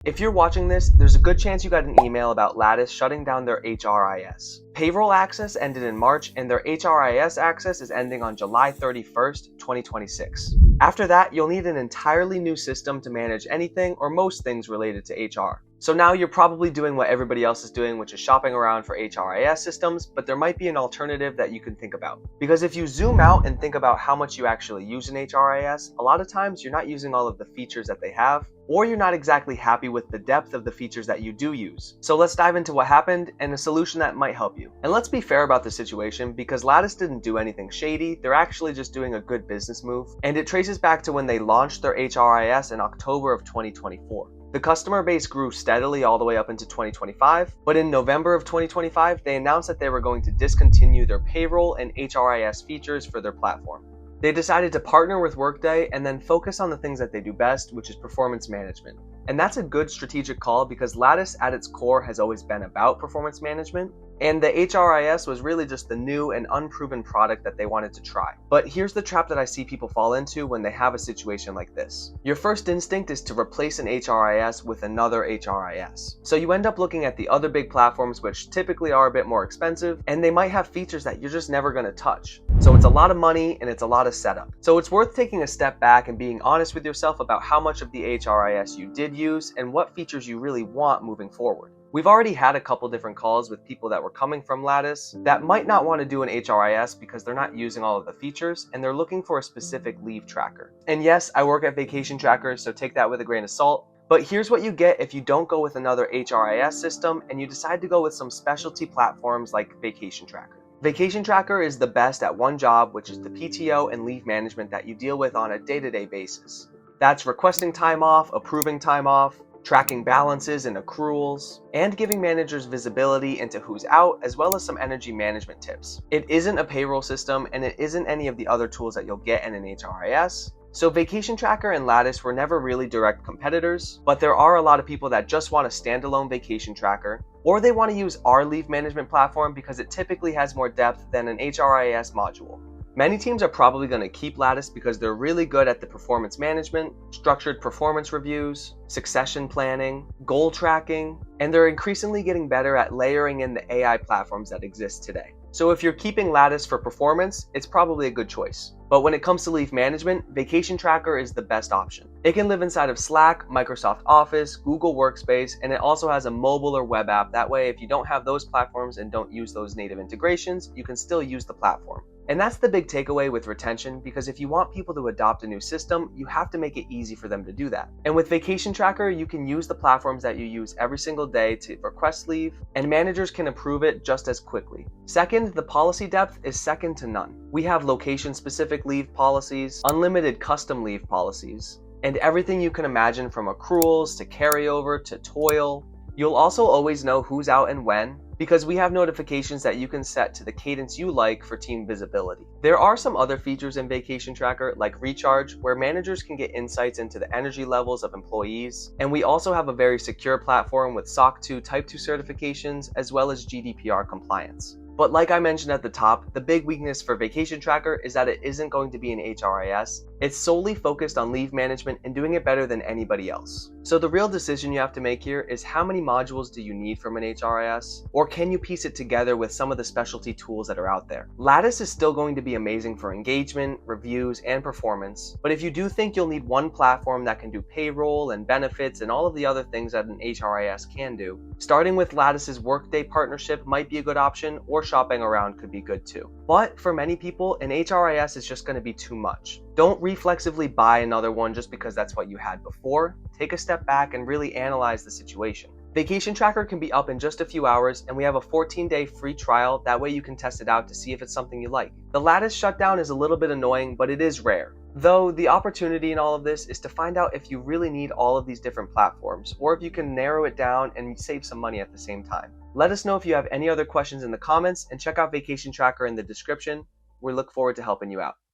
If you're watching this, there's a good chance you got an email about Lattice shutting down their HRIS. Payroll access ended in March, and their HRIS access is ending on July 31st, 2026. After that, you'll need an entirely new system to manage anything or most things related to HR. So now you're probably doing what everybody else is doing, which is shopping around for HRIS systems, but there might be an alternative that you can think about. Because if you zoom out and think about how much you actually use an HRIS, a lot of times you're not using all of the features that they have, or you're not exactly happy with the depth of the features that you do use. So let's dive into what happened and a solution that might help you. And let's be fair about the situation, because Lattice didn't do anything shady, they're actually just doing a good business move, and it traces back to when they launched their HRIS in October of 2024. The customer base grew steadily all the way up into 2025, but in November of 2025, they announced that they were going to discontinue their payroll and HRIS features for their platform. They decided to partner with Workday and then focus on the things that they do best, which is performance management. And that's a good strategic call because Lattice at its core has always been about performance management, and the HRIS was really just the new and unproven product that they wanted to try. But here's the trap that I see people fall into when they have a situation like this. Your first instinct is to replace an HRIS with another HRIS. So you end up looking at the other big platforms, which typically are a bit more expensive, and they might have features that you're just never going to touch. So it's a lot of money and it's a lot of setup. So it's worth taking a step back and being honest with yourself about how much of the HRIS you did use and what features you really want moving forward. We've already had a couple different calls with people that were coming from Lattice that might not want to do an HRIS because they're not using all of the features and they're looking for a specific leave tracker. And yes, I work at vacation trackers, so take that with a grain of salt. But here's what you get if you don't go with another HRIS system and you decide to go with some specialty platforms like Vacation Tracker. Vacation Tracker is the best at one job, which is the PTO and leave management that you deal with on a day-to-day basis. That's requesting time off, approving time off, tracking balances and accruals, and giving managers visibility into who's out, as well as some energy management tips. It isn't a payroll system, and it isn't any of the other tools that you'll get in an HRIS. So Vacation Tracker and Lattice were never really direct competitors, but there are a lot of people that just want a standalone Vacation Tracker, or they want to use our leave management platform because it typically has more depth than an HRIS module. Many teams are probably going to keep Lattice because they're really good at the performance management, structured performance reviews, succession planning, goal tracking, and they're increasingly getting better at layering in the AI platforms that exist today. So if you're keeping Lattice for performance, it's probably a good choice. But when it comes to leave management, Vacation Tracker is the best option. It can live inside of Slack, Microsoft Office, Google Workspace, and it also has a mobile or web app. That way, if you don't have those platforms and don't use those native integrations, you can still use the platform. And that's the big takeaway with retention, because if you want people to adopt a new system, you have to make it easy for them to do that. And with Vacation Tracker, you can use the platforms that you use every single day to request leave, and managers can approve it just as quickly. Second, the policy depth is second to none. We have location-specific leave policies, unlimited custom leave policies, and everything you can imagine from accruals to carryover to toil. You'll also always know who's out and when, because we have notifications that you can set to the cadence you like for team visibility. There are some other features in Vacation Tracker, like Recharge, where managers can get insights into the energy levels of employees, and we also have a very secure platform with SOC 2 Type 2 certifications, as well as GDPR compliance. But like I mentioned at the top, the big weakness for Vacation Tracker is that it isn't going to be an HRIS. It's solely focused on leave management and doing it better than anybody else. So the real decision you have to make here is how many modules do you need from an HRIS, or can you piece it together with some of the specialty tools that are out there? Lattice is still going to be amazing for engagement, reviews, and performance, but if you do think you'll need one platform that can do payroll and benefits and all of the other things that an HRIS can do, starting with Lattice's Workday partnership might be a good option, or shopping around could be good too. But for many people, an HRIS is just going to be too much. Don't reflexively buy another one just because that's what you had before. Take a step back and really analyze the situation. Vacation Tracker can be up in just a few hours, and we have a 14-day free trial. That way you can test it out to see if it's something you like. The Lattice shutdown is a little bit annoying, but it is rare. Though the opportunity in all of this is to find out if you really need all of these different platforms, or if you can narrow it down and save some money at the same time. Let us know if you have any other questions in the comments, and check out Vacation Tracker in the description. We look forward to helping you out.